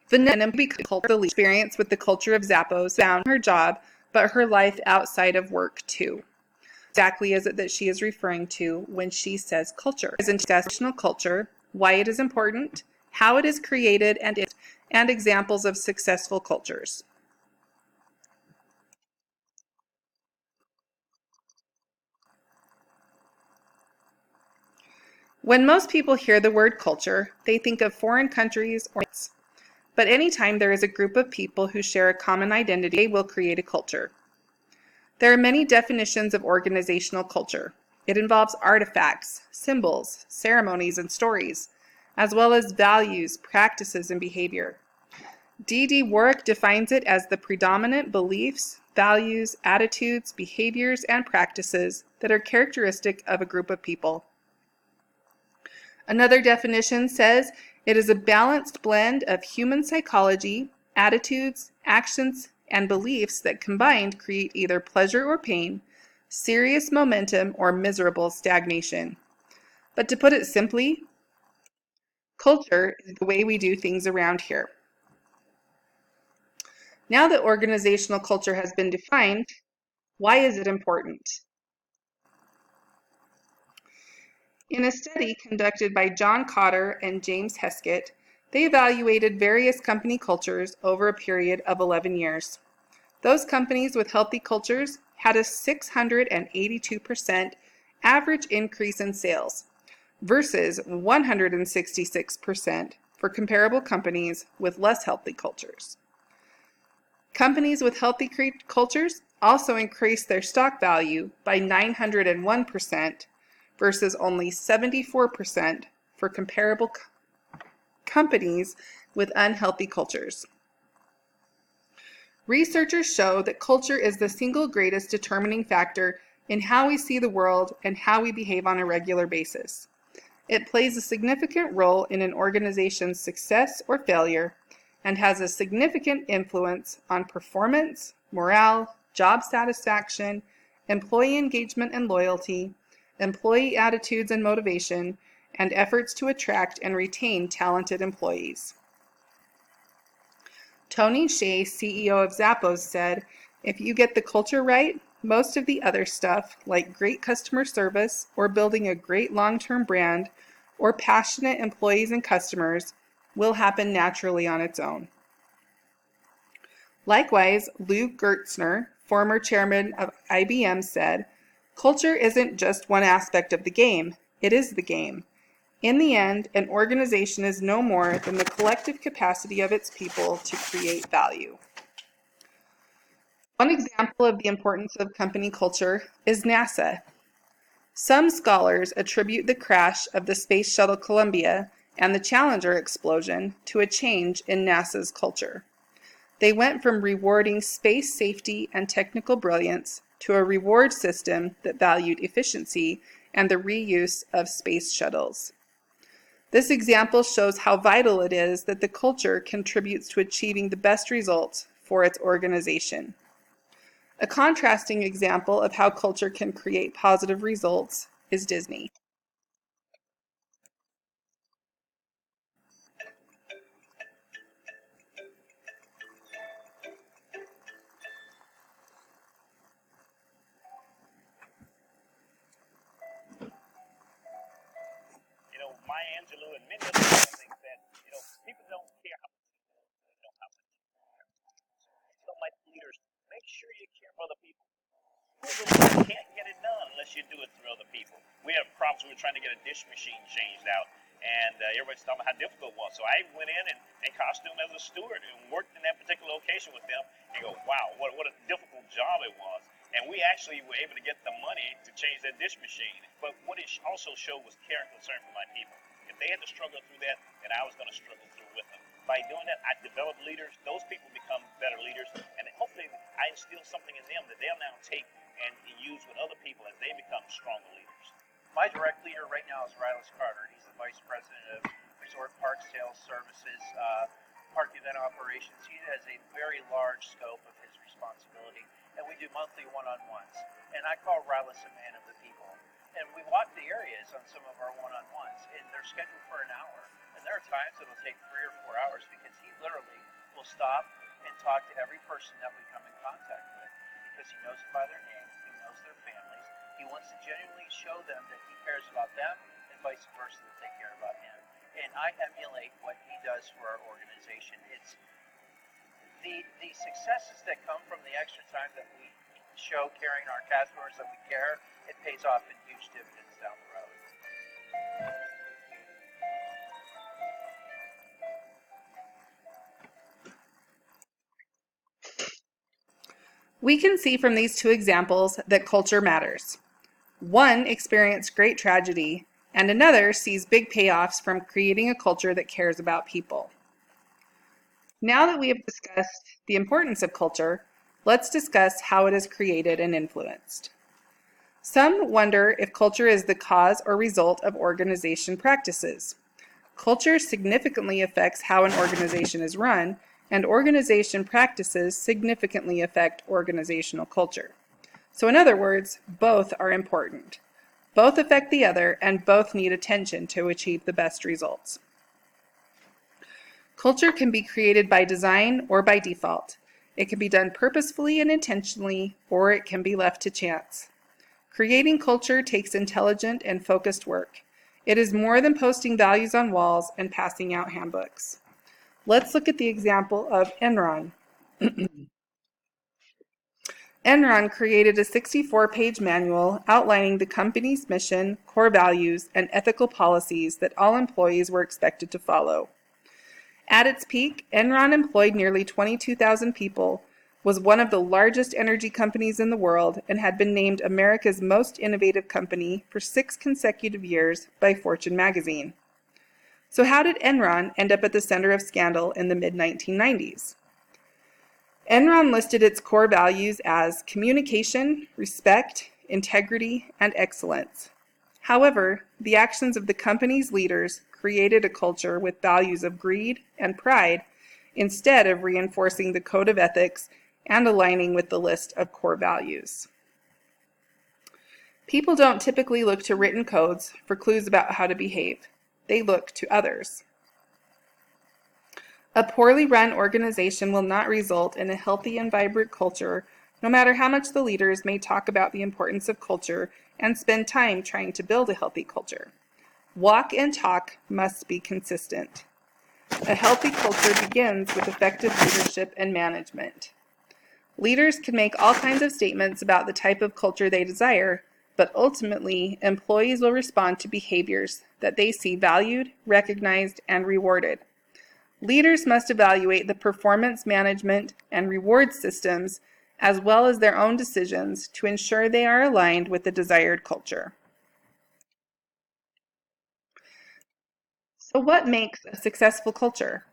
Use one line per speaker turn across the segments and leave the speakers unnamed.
Vanessa the experience with the culture of Zappos found her job, but her life outside of work too. Exactly is it that she is referring to when she says culture? Is international culture, why it is important, how it is created, and examples of successful cultures. When most people hear the word culture, they think of foreign countries or but anytime there is a group of people who share a common identity, they will create a culture. There are many definitions of organizational culture. It involves artifacts, symbols, ceremonies, and stories, as well as values, practices, and behavior. D.D. Warwick defines it as the predominant beliefs, values, attitudes, behaviors, and practices that are characteristic of a group of people. Another definition says it is a balanced blend of human psychology, attitudes, actions, and beliefs that combined create either pleasure or pain, serious momentum, or miserable stagnation. But to put it simply, culture is the way we do things around here. Now that organizational culture has been defined, why is it important? In a study conducted by John Cotter and James Heskett, they evaluated various company cultures over a period of 11 years. Those companies with healthy cultures had a 682% average increase in sales versus 166% for comparable companies with less healthy cultures. Companies with healthy cultures also increased their stock value by 901% versus only 74% for comparable companies with unhealthy cultures. Researchers show that culture is the single greatest determining factor in how we see the world and how we behave on a regular basis. It plays a significant role in an organization's success or failure and has a significant influence on performance, morale, job satisfaction, employee engagement and loyalty, employee attitudes and motivation, and efforts to attract and retain talented employees. Tony Hsieh, CEO of Zappos, said, "If you get the culture right, most of the other stuff, like great customer service or building a great long-term brand or passionate employees and customers, will happen naturally on its own." Likewise, Lou Gertzner, former chairman of IBM, said, "Culture isn't just one aspect of the game, it is the game. In the end, an organization is no more than the collective capacity of its people to create value." One example of the importance of company culture is NASA. Some scholars attribute the crash of the Space Shuttle Columbia and the Challenger explosion to a change in NASA's culture. They went from rewarding space safety and technical brilliance to a reward system that valued efficiency and the reuse of space shuttles. This example shows how vital it is that the culture contributes to achieving the best results for its organization. A contrasting example of how culture can create positive results is Disney.
Maya Angelou and many other people think that people don't care how much some like leaders make sure you care for other people. You can't get it done unless you do it through other people. We had problems. We were trying to get a dish machine changed out, and everybody's talking about how difficult it was. So I went in and costumed as a steward and worked in that particular location with them. And go, wow, what a difficult job it was. And we actually were able to get the money to change that dish machine. But what it also showed was care and concern for my people. If they had to struggle through that, then I was going to struggle through with them. By doing that, I developed leaders. Those people become better leaders, and hopefully I instill something in them that they'll now take and use with other people as they become stronger leaders.
My direct leader right now is Rylas Carter. He's the Vice President of Resort Park Sales Services, Park Event Operations. He has a very large scope of his responsibility, and we do monthly one-on-ones. And I call Rylas a man of the people. And we walk the areas on some of our one-on-ones, and they're scheduled for an hour. And there are times it'll take 3 or 4 hours because he literally will stop and talk to every person that we come in contact with because he knows them by their name, he knows their families. He wants to genuinely show them that he cares about them and vice versa that they care about him. And I emulate what he does for our organization. It's the successes that come from the extra time that we show caring our customers that we care, it pays off in huge dividends down the road.
We can see from these two examples that culture matters. One experienced great tragedy, and another sees big payoffs from creating a culture that cares about people. Now that we have discussed the importance of culture, let's discuss how it is created and influenced. Some wonder if culture is the cause or result of organization practices. Culture significantly affects how an organization is run, and organization practices significantly affect organizational culture. So in other words, both are important. Both affect the other, and both need attention to achieve the best results. Culture can be created by design or by default. It can be done purposefully and intentionally, or it can be left to chance. Creating culture takes intelligent and focused work. It is more than posting values on walls and passing out handbooks. Let's look at the example of Enron. Enron created a 64-page manual outlining the company's mission, core values, and ethical policies that all employees were expected to follow. At its peak, Enron employed nearly 22,000 people, was one of the largest energy companies in the world, and had been named America's most innovative company for 6 consecutive years by Fortune magazine. So how did Enron end up at the center of scandal in the mid-1990s? Enron listed its core values as communication, respect, integrity, and excellence. However, the actions of the company's leaders created a culture with values of greed and pride instead of reinforcing the code of ethics and aligning with the list of core values. People don't typically look to written codes for clues about how to behave. They look to others. A poorly run organization will not result in a healthy and vibrant culture, no matter how much the leaders may talk about the importance of culture and spend time trying to build a healthy culture. Walk and talk must be consistent. A healthy culture begins with effective leadership and management. Leaders can make all kinds of statements about the type of culture they desire, but ultimately, employees will respond to behaviors that they see valued, recognized, and rewarded. Leaders must evaluate the performance management and reward systems as well as their own decisions to ensure they are aligned with the desired culture. So what makes a successful culture?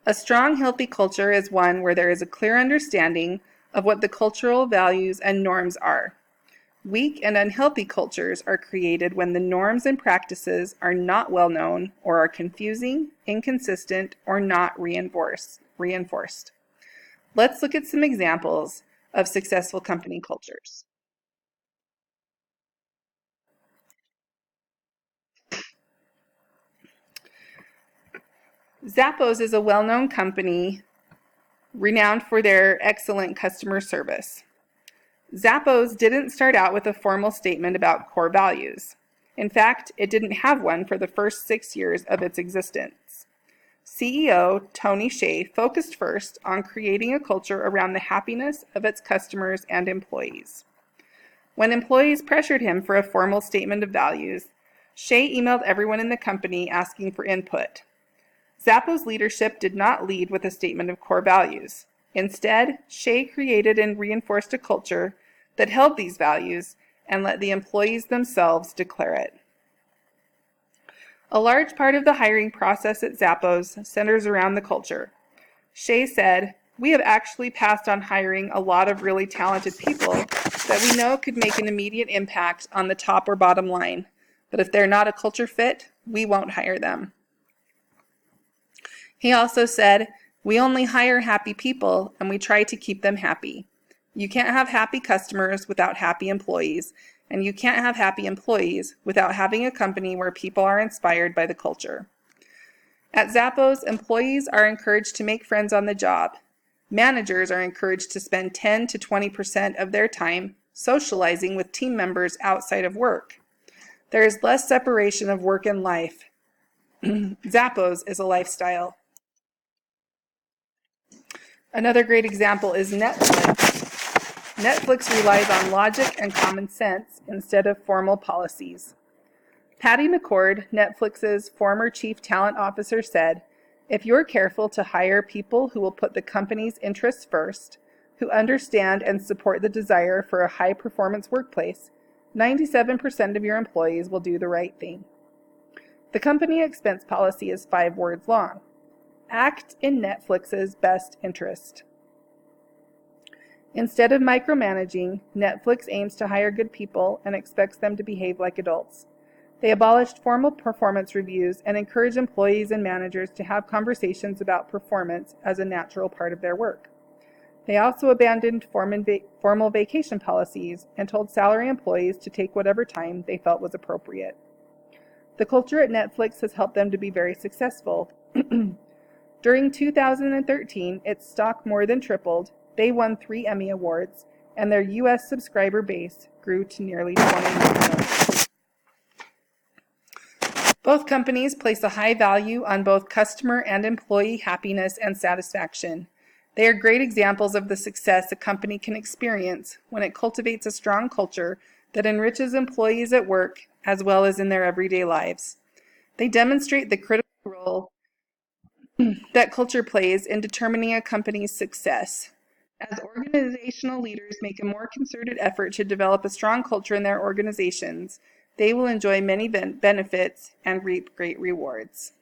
A strong, healthy culture is one where there is a clear understanding of what the cultural values and norms are. Weak and unhealthy cultures are created when the norms and practices are not well known or are confusing, inconsistent, or not reinforced. Let's look at some examples of successful company cultures. Zappos is a well-known company renowned for their excellent customer service. Zappos didn't start out with a formal statement about core values. In fact, it didn't have one for the first 6 years of its existence. CEO Tony Hsieh focused first on creating a culture around the happiness of its customers and employees. When employees pressured him for a formal statement of values, Hsieh emailed everyone in the company asking for input. Zappos leadership did not lead with a statement of core values. Instead, Hsieh created and reinforced a culture that held these values and let the employees themselves declare it. A large part of the hiring process at Zappos centers around the culture. Hsieh said, "We have actually passed on hiring a lot of really talented people that we know could make an immediate impact on the top or bottom line, but if they're not a culture fit, we won't hire them." He also said, "We only hire happy people and we try to keep them happy. You can't have happy customers without happy employees, and you can't have happy employees without having a company where people are inspired by the culture." At Zappos, employees are encouraged to make friends on the job. Managers are encouraged to spend 10 to 20% of their time socializing with team members outside of work. There is less separation of work and life. Zappos is a lifestyle. Another great example is Netflix. Netflix relies on logic and common sense instead of formal policies. Patty McCord, Netflix's former chief talent officer, said, "If you're careful to hire people who will put the company's interests first, who understand and support the desire for a high-performance workplace, 97% of your employees will do the right thing." The company expense policy is 5 words long. Act in Netflix's best interest. Instead of micromanaging, Netflix aims to hire good people and expects them to behave like adults. They abolished formal performance reviews and encourage employees and managers to have conversations about performance as a natural part of their work. They also abandoned formal vacation policies and told salary employees to take whatever time they felt was appropriate. The culture at Netflix has helped them to be very successful. During 2013, its stock more than tripled, they won 3 Emmy Awards, and their U.S. subscriber base grew to nearly 20 million. Both companies place a high value on both customer and employee happiness and satisfaction. They are great examples of the success a company can experience when it cultivates a strong culture that enriches employees at work as well as in their everyday lives. They demonstrate the critical role that culture plays in determining a company's success. As organizational leaders make a more concerted effort to develop a strong culture in their organizations, they will enjoy many benefits and reap great rewards.